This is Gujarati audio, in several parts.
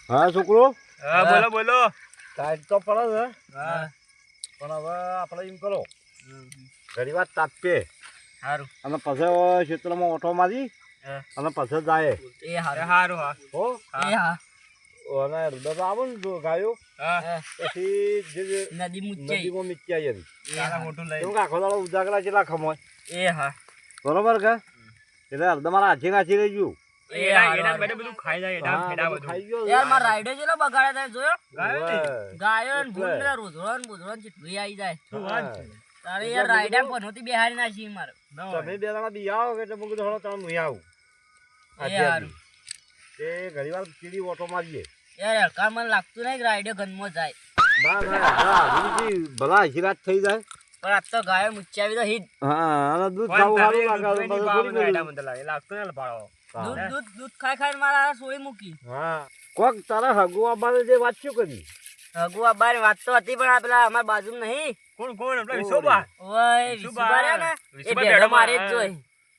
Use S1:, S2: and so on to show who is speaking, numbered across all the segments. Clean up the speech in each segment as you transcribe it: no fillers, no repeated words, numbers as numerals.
S1: હા છોકરો.
S2: હા બોલો બોલો.
S1: ટાઈટ તો પડે છે.
S2: હા
S1: પણ હવે આપણે એમ કરો ઘણી વાર તાપે
S2: સારું
S1: અને પછી ક્ષેત્રમાં ઓટો મારી અને પછી જાય
S2: એ સારું હા
S1: હો.
S2: એ હા
S1: અને હૃદય આવે ને જો ગાયો
S2: હા
S1: પછી જે
S2: નદી મુચ્ચાઈ
S1: નદીમાં મીચ્યા એમ
S2: તારા મોટું લઈ
S1: કેમ કે આખો દાડો ઉજાગરા કેટલા ખમોય
S2: એ હા
S1: બરોબર કે એટલે હૃદય મારા હાથી નાખી રહી ગયું.
S2: એના બેટે બધું ખાઈ જાય એના ફેડા બધું
S1: ખાઈ ગયો
S3: યાર માર રાઈડર જેલો બગાડે થાય જોયો ગાયો ને
S1: એટલે.
S3: ભૂંડ ને રોધડો ને બુધડો ને ચીટવી આવી જાય
S2: શું વાત છે?
S3: તારે યાર રાઈડર પનોતી બેહારી નાખી મારે
S1: તમે બે જણા બી આવો કે એટલે મૂકી દો તમે હું આવું
S3: એ હારું.
S1: તે ઘણી વાર કીડી ઓટો મારીએ.
S3: યાર હલકા મને લાગતું નહીં કે રાઈડર ગનમાં જાય
S1: ના ના ભલા આશીર્વાદ થઈ જાય.
S3: પણ આજ તો ગાયો મુચ્ચાવી તો હિટ
S1: હા અને દૂધ
S2: પણ
S1: ખાવું
S2: તારે
S1: સારું લાગે
S2: દૂધની
S1: બધું
S2: ભાવ
S1: થોડી
S2: એડા
S1: મળ્યું.
S2: મને લાગે લાગતો ને પાડો
S3: દૂધ દૂધ દૂધ ખાઈ ખાઈને મારા હારા સોળી મૂકી
S1: હા કોક તારા હગુઆ બારે જે વાત શું કરી
S3: હગુઆ બાર વાત તો હતી પણ આ પેલા અમારા બાજુમાં નહીં
S2: કોણ કોણ એટલે વિશોબા
S3: ઓય વિશુભા રહ્યા ને એ
S2: વિશુભા
S3: ભેડો
S2: ભેડો
S3: મારે જ
S2: મારે.
S3: જોઈ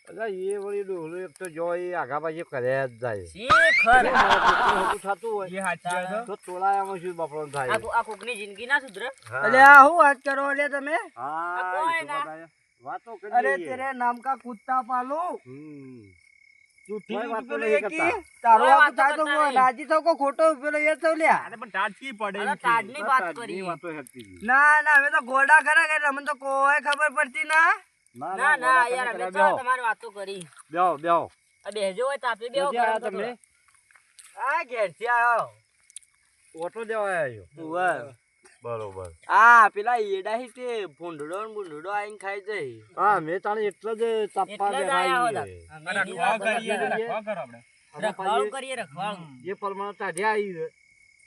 S1: એટલે એ વળી ડોહલું એક તો જો એ આગા પાછી કર્યા જ જાય.
S3: શીખર
S1: હગું થતું હોય
S2: એ હાચી વાત
S1: તો તોલાયામાં શું બાપડો થાય.
S3: આ કોકની જિંદગી ના સુધરે
S1: હા.
S3: અલ્યા હું વાત કરો અલ્યા તમે
S1: હા,
S3: કોઈ
S1: એ તો
S3: ના.
S1: બધાએ વાતો કરી
S3: અરે
S1: લઈએ.
S3: તેરે નામ કા કુત્તા પાલો
S1: હમ.
S2: જૂઠી
S1: કોઈ વાતો
S2: પેલું
S1: નહીં
S2: એક
S1: કરતા.
S3: તારો કોઈ આપ વાતો થાય તો કરતા હું નહીં. રાજી થો કો ખોટો પેલો એ તો લ્યા
S2: અરે પણ તાટકી પડે
S3: અરે
S2: એમ છે.
S3: તાડની વાત
S1: તાડની
S3: કરી
S1: વાતો હેરતી હતી.
S3: ના ના અમે તો ગોડા ખરા કે અમને તો કોઈ ખબર પડતી ના ના ના
S1: ગોળા
S3: યાર
S1: તમે
S3: અમે
S1: કર્યા.
S3: તો તમારી વાતો કરી
S1: બેહો બેહો
S3: આ બેહજો હોય તાપે બેહો
S1: ક્યાંથી આયા
S3: ગરમ
S1: તમે?
S3: આ ઘેરથી આવ્યો
S1: ઓટો દેવા આવ્યો.
S3: વાહ
S1: બરોબર.
S3: આ પેલા એડા હી તે ભૂંડડો ને બુંડડો આઈને ખાઈ જાય
S1: હા મેં તાણે એટલે જ તાપવા
S3: એટલે જ
S1: બેઠા
S3: આયા
S1: છીએ.
S3: હતા.
S2: અરે રખવા કરીએ ને, રખવા કરો આપણે.
S1: અમે
S3: રખવાળું
S1: પાછી
S3: કરીએ રખવાળું
S1: એ પ્રમાણે તાઢ્યા આવી છે.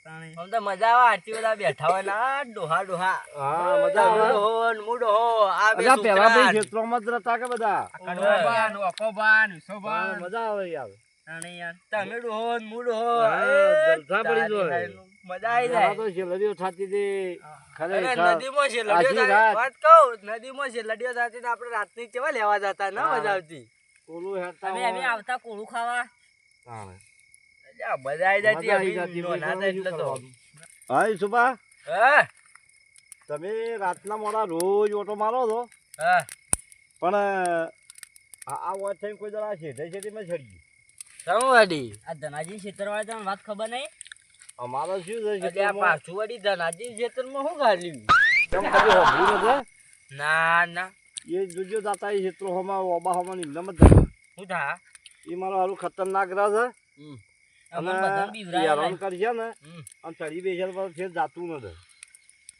S3: આમ તો મજા આવે આરતી બધા બેઠા હોય ને આ ડોહા ડોહા
S1: હા મજા આવે.
S3: ડોહો ને મુડો આ બે
S1: અલા પેલા ભાઈ
S3: છોકરા.
S1: ક્ષેત્રોમાં જ રહેતા કે બધા.
S2: કડવાબાન, વખોબાન, વિશોબાન.
S1: હા, મજા આવે યાર.
S3: તાણે યાર તમે ડોહો ને મુડો
S1: હા, જલસા પડી જાય.
S3: મજા આવી
S1: પેલા
S3: જાય
S1: તો શેલરીઓ થતી હતી.
S3: અરે
S1: ખરેખર.
S3: નદીમાં છે
S1: આખી
S3: લડિયો
S1: રાત.
S3: વાત કહું નદીમાં છે લડિયો થતી ને આપણે રાતની કેવા લેવા જતા ના
S1: હા.
S3: મજા આવતી
S1: ઓલું હેરતા
S3: અને અમે
S1: હોય.
S3: આવતા કોળું ખાવા
S1: તાણે.
S3: અલ્યા, મજા આવી જતી
S1: મજા આવી
S3: અભી
S1: જતી.
S3: નાના હતા એટલે તો
S1: હા ઈશુભા,
S3: હા
S1: તમે રાતના મોડા રોજ ઓટો મારો છો
S3: હા
S1: પણ આ વાત થઈ કોઈ જરા શેઠે શેઠીમાં ચડી ગયું.
S3: શું વાડી આ ધનાજી ખેતરવાળા તમને વાત ખબર નહીં
S1: અમારે શું છે
S3: એટલે આ
S1: ખેતરમાં?
S3: પાછું વળી ધનાજી ખેતરમાં શું ગાલ્યું
S1: કેમ કદી હોભળ્યું નથી?
S3: ના ના
S1: એ જોજો દાતા એ ક્ષેત્રો હોમાં ઓબા હોમાં નિમલમ જ હતા.
S3: શું થા
S1: એ મારો હારું ખતરનાક રહે છે અને
S3: અમને બધાને બીવરાય
S1: હેરાન કરશે ને
S3: હમ.
S1: અને ચડી બેસેલ પર ફેર જાતું નથી.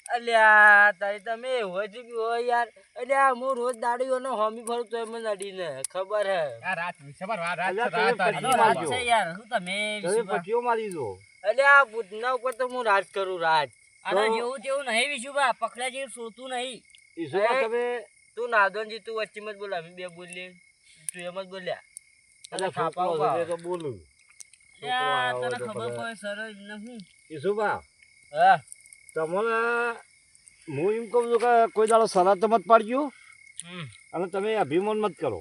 S3: અલ્યા તારી તમે હોય છે કે હોય યાર અલ્યા હું રોજ દાડીઓનો હોમી ફરું તો એમ નડીને ખબર હે
S2: આ રાત વિશોબા, રાત
S1: અલ્યા,
S2: રાત
S1: તમે
S2: તારી.
S1: પછી
S3: રાત
S1: મારજો.
S3: છે યાર શું તમે
S1: તમે
S3: વિશુભા?
S1: પટ્ટીઓ મારી દો.
S3: અલ્યા ભૂતના ઉપર તો હું રાજ કરું રાજ આના
S1: તો-
S3: જેવું તેવું નહીં વિશુભા પકડ્યા જેવું સોતું નહીં
S1: ઈશુભા,
S3: એ-
S1: તમે
S3: તું નાદોનજી તું વચ્ચે મત બોલ અમે બે બોલીએ તું એમ જ બોલ્યા
S1: અલા,
S3: થાપા
S1: છોકરો
S3: ઉભા.
S1: છે તો બોલું.
S3: અલ્યા,
S1: છોકરો
S3: તને
S1: આવ્યો
S3: ખબર
S1: તો
S3: પડે સરળ ને હું
S1: ઈશુભા,
S3: હા
S1: તમને હું એમ કહું છું કે કોઈ દાડો શરત મત પાડજો
S3: હમ.
S1: અને તમે અભિમાન મત કરો.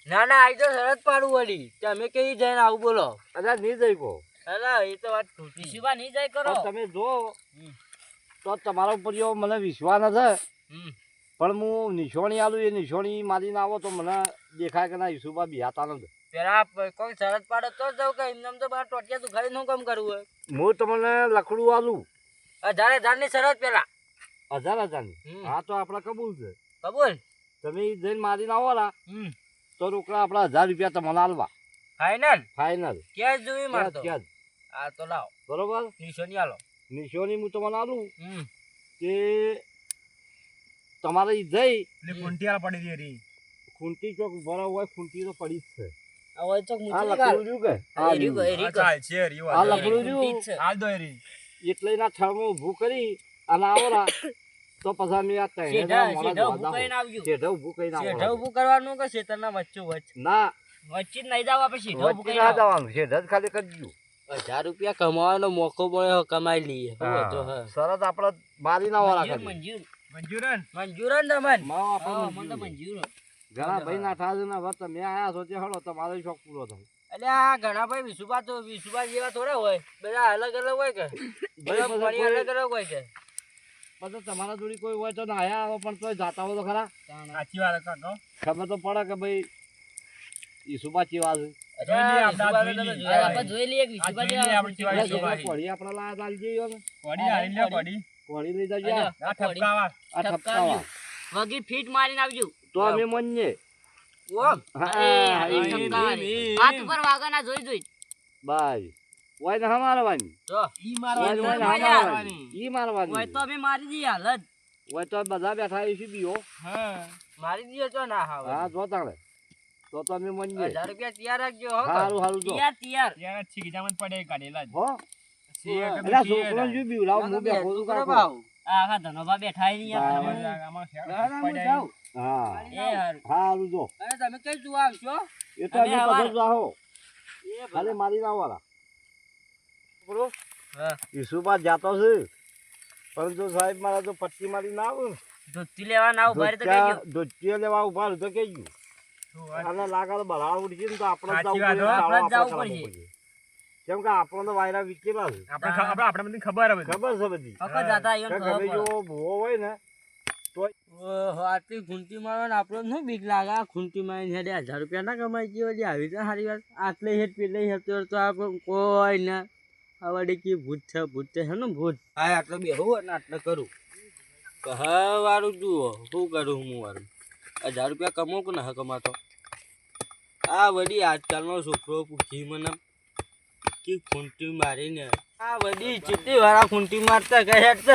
S3: ના ના આઈ તો શરત પાડું વળી તમે કઈ જઈને આવું બોલો
S1: અલ્યા નહીં જઈ કહો.
S3: અલા એ તો વાત ખોટી વિશુભા નહીં જાય કરો
S1: પણ તમે જો
S3: હમ.
S1: તો તમારા ઉપર જો મને વિશ્વાસ નથી
S3: હમ.
S1: પણ હું નિશાણી આલું એ નિશાણી મારીને આવો તો મને દેખાય કે ના ઈશુભા બિહાતા નથી.
S3: પેલા કોઈ શરત પાડે તો જ જાઉં કે એમને તો બાર ટોટિયા તું ખાલી શું કામ કરવું હોય
S1: હું તમને લખડું આલું
S3: 1000 ની શરત પેલા
S1: 1000
S3: હમ.
S1: હા તો આપણે કબૂલ છે.
S3: કબૂલ
S1: તમે ઈ જઈને મારીને આવો ને
S3: હમ
S1: તો રોકડા આપણા 1000 રૂપિયા તમને આલવા
S3: ફાઈનલ
S1: ફાઇનલ.
S3: ક્યાં જોઈ મારતો
S1: ક્યાં જ.
S3: આ તો લાવ
S1: બરોબર
S3: નિશાની આલો
S1: નિશાની હું તમને આલું
S3: હમ
S1: કે તમારે ઈ જઈ
S2: એટલે કુંટિયાળ પડી ગઈ રી.
S1: ખૂંટી ચોક ભરા હોય ખૂંટી તો પડી જ છે.
S3: આ હોય તો
S1: આ
S3: મૂચી કાઢ
S1: લખડું રહ્યું કે
S3: એ રહ્યું કે, એ
S2: આ
S3: રહ્યું
S2: ચાલ છે રી,
S1: આ
S2: વાત.
S1: લખડું
S3: ખૂંટી જ
S1: રહ્યું
S3: છે.
S2: હાલ દો એ રી.
S1: એટલે એના થળમાં ઊભું કરી અને આવરા તો પછી અમે આ ત્રણે
S3: શેઢા
S1: જણા મોડા
S3: શેઢા
S1: જોવા
S3: ઊભું કરીને
S1: જાઓ.
S3: આવજો
S1: શેઢા ઊભું કરીને
S3: શેઢા
S1: આવરા.
S3: ઊભું કરવાનું કે શેતરના વચ્ચો વચ્ચ
S1: ના
S3: વચ્ચે જ નહીં જાવ આપણે શેઢા ઊભું
S1: વચ્ચે
S3: કરીને
S1: ના
S3: આવો.
S1: જવાનું શેઢા જ ખાલી કરજો.
S3: 1000 રૂપિયા કમાવાનો મોકો મળ્યો કમાઈ લઈએ
S1: હા.
S3: તો હા
S1: શરત આપણે મારીને આવરા
S3: મંજૂર
S1: કરી.
S3: મંજૂર
S2: મંજૂરન.
S3: મંજૂર જ ને મન
S1: માવો આપણે
S3: હા મને તો
S1: મંજૂર.
S3: મંજૂર
S1: ઘણા ભાઈ ના થાજ ને હવે તમે આયા છો તે હળો તમારો શોખ પૂરો થાય.
S3: અલ્યા ઘણા ભાઈ વિશુભા જેવા થોડા હોય, બધા અલગ અલગ હોય કે બધા
S1: પછી
S3: ફળી
S1: કોઈ-
S3: અલગ અલગ હોય કે
S1: પછી તમારા જોડી કોઈ હોય તો ના આયા આવો પણ તોય જાતા હોય તો ખરા
S2: સાચી વાત કાકો.
S1: ખબર તો પડે કે ભાઈ ઈસુબા ચેવા છે
S3: અલ્યા,
S2: આપણે
S3: વિશુભા તો
S2: જોઈ
S3: જોયા.
S2: લઈએ.
S3: આપણે જોઈ લઈએ કે વિશુભા
S2: આ
S3: જેવા
S2: જોઈએ
S3: છે.
S2: આપણે
S1: કોળી આપણા લાયા દાલ જઈએ ને
S2: પડી આઈ લે પડી.
S1: કોળી લઈ જજો
S3: અલ્યા,
S2: આ ઠપકાવા.
S1: આ ઠપકાવા
S3: વગી ફીટ મારીને આવજો.
S1: તો અમે મનીએ
S3: ઓમ.
S1: હા
S3: એ ઠપકાવાની. હાથ ઉપર વાગવાના જોઈ.
S1: બાય ઓય ને મારવાની
S3: જો
S2: ઈ
S1: ઓય ને
S2: મારવાની.
S1: ઈ મારવાની
S3: હોય તો અમે મારી દઈએ હાલત.
S1: ઓય તો બધા બેઠા છે બીઓ
S2: હા.
S3: મારી દઈએ તો ના હાવ.
S1: હા જો તાણે તો અમે મનીએ
S3: 1000 રૂપિયા તૈયાર રાખજો હો.
S1: હારું હારું જો
S3: તૈયાર.
S2: યાર છી ગજામન પડે કાઢેલા જ.
S1: હો
S2: છીએ કે
S1: એલા
S2: છીએ
S1: છોકરો જો બીવડાવ હું બેઠો છું કાકો
S3: આખા ધનોબા બેઠા હી નહીં યાર.
S1: હા.
S2: આમાં શેર
S3: ના, ના, હું
S2: પડ્યા.
S3: જાઉં.
S1: હા
S3: એ હારું.
S1: હારું જો
S3: અને તમે કઈ જોવા આવશો?
S1: એ તો
S3: અમે
S1: અમે
S3: આવા-
S1: પસંદ આવો
S3: એ
S1: ખાલી મારી ના વાળા બોલો
S3: હા.
S1: ઈસુબા જાતો છે પરંતુ સાહેબ મારા તો પટ્ટી મારી ના આવે
S3: ધોતી લેવા ના ઉભા રહી તો કહેજો.
S1: દોસ્તીઓ લેવા ઉભા રહે તો કહેજો
S2: શું વાત?
S1: અને લાગાડ બળા ઉડશે ને તો આપણે જ
S2: સાચી
S1: જવું
S2: વાત
S1: પડે,
S2: હો.
S1: દાડો
S3: આપણે જ
S1: આપણે
S3: જવું
S1: ચલાવવો
S3: પડશે.
S1: પડશે. કેમ કે આપણને તો વાયરા વિકેલા છે
S2: આપણે બધી ખબર હવે.
S1: ખબર છે બધી
S3: ફકત જાતા
S1: કે
S3: અહીંયા
S1: ગમે
S3: ખબર
S1: જો ભૂવો હોય ને
S3: ઓહો, આટલી ખૂંટી મારો ને આપણો શું બીક લાગે? આ ખૂંટી મારીને હેડે 1000 રૂપિયા ના કમાઈ ગયો લે. આવી રીતે સારી વાત. આટલે હેડ પેલે હેડ તો આપણે કોઈ ના આવડે કે ભૂત છે હેનું ભૂત. હા આટલે બેહું અને આટલે કરું કહા વાળું જુઓ શું કરું હું વાળું 1000 રૂપિયા કમાઉં કે ના કમાતો. આ વડી આજકાલનો છોકરો પૂછી મને કે ખૂંટી મારીને આ વડી ચીટી વાળા ખૂંટી મારતા કહે હેડ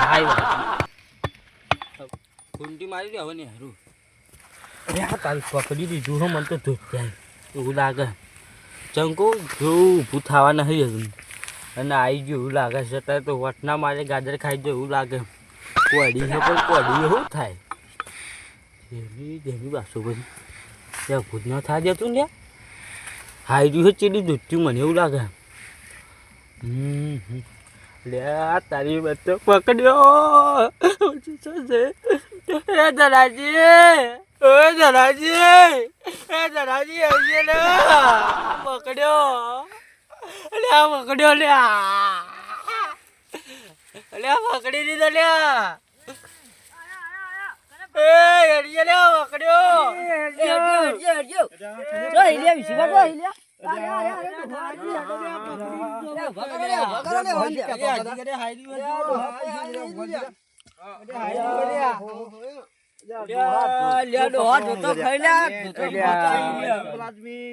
S3: હાય વાત ખૂંટી મારી દે હવે ને હારું. અરે આ તારી પકડી દીધું હો, મને તો ધોઈ જાય એવું લાગે. ચંકો જો ઊભું થવા નથી હજુ અને આવી ગયું એવું લાગે છે. અત્યારે તો વટના મારે ગાજર ખાઈ જાય એવું લાગે. કોડી છે પણ કોડી એવું થાય જેની બાસુ બધી ત્યાં ભૂત ન થવા દેતું ને હાઈ રહ્યું છે ચીડી દૂધથી મને એવું લાગે. લે આ તારી બચ્ચો પકડ્યો શું છે? એ ધનાજી આવજે ને પકડ્યો. અલે આ પકડ્યો લે અલે આ પકડી દીધો લે એ હેડજે લે પકડ્યો.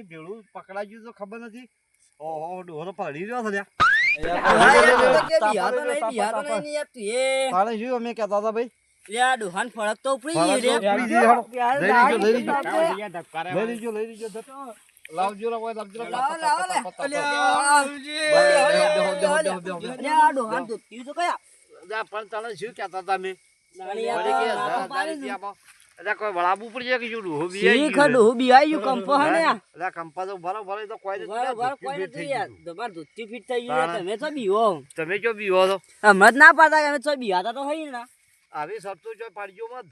S1: ભેળું પકડાઈ ગયું તો ખબર નથી ઓહો ડોરો પડી રહ્યો છે તારે શું અમે કહેતા હતા ભાઈ લઈ લીજો લાવજો પણ તને શું કહેતા હતા અમે કોઈ વળાબુ પડી જાય કે શું ડોહો કંપા તો બરોબર તો કોઈ તમે જો બીવો તો
S3: હમણાં ના પાડતા અમે તો બિહાતા તો હોય ને.
S1: આવી સસ્તું જો પાડજો મત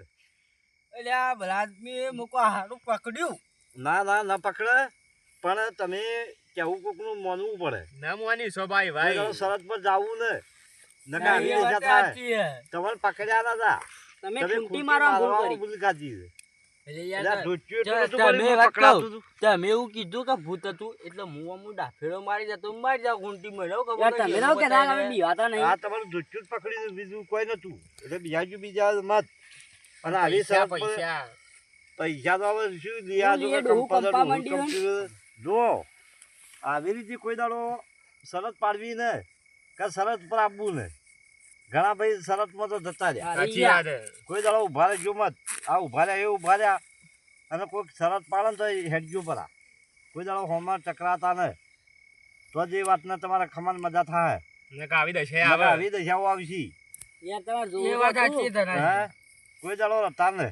S3: એટલે આ ભલા આદમી મૂકો હારું પકડ્યું.
S1: ના પકડે પણ તમે કેવું કોકનું માનવું પડે
S2: ના મોની સોભાઈ
S1: ભાઈ
S2: ભાઈ.
S1: શરત પર જાવું ને નકા આવી દશા થાય તમારે પકડ્યા હતા
S3: તમે
S1: તમે
S3: ખૂંટી મારવા ભૂલ કરી.
S1: ભૂલ ખાધી છે.
S3: એટલે
S1: એટલે
S3: યાર
S1: ઢોચ્યું
S3: તમે
S1: એટલું બધું બળી
S3: વાત
S1: પકડાતું
S3: કહું.
S1: હતું.
S3: તમે એવું કીધું કે ભૂત હતું એટલે હું ડાફેડો મારી જતો મારી જાવ ખૂંટી મળ્યો
S1: આ તમારું ઢોચ્યું જ પકડી દીધું, બીજું કોઈ નતું એટલે બીજા મત અને આવી શરત પર પૈસા તો હવે શું લીયા જો કે કંપા જો આવી રીતે કોઈ દાડો શરત પાડવી ને કે શરત પર આપવું ને ઘણા ભાઈ શરતમાં તો જતા રહ્યા
S2: સાચી વાત છે.
S1: કોઈ દાડો ઉભા રહેજો મત આ ઉભા રહ્યા એ ઉભા રહ્યા અને કોઈક શરત પાડે ને તો હેડજો પરા કોઈ દાડો હોમાં ચકરાતા ને તો જ એ વાતને તમારા ખમાન મજા થાય
S2: નકા આવી દશે
S1: નકર
S2: આવે.
S1: આવી દશાઓ આવશે
S3: એ વાત સાચી
S1: હે કોઈ દાડો રતા ને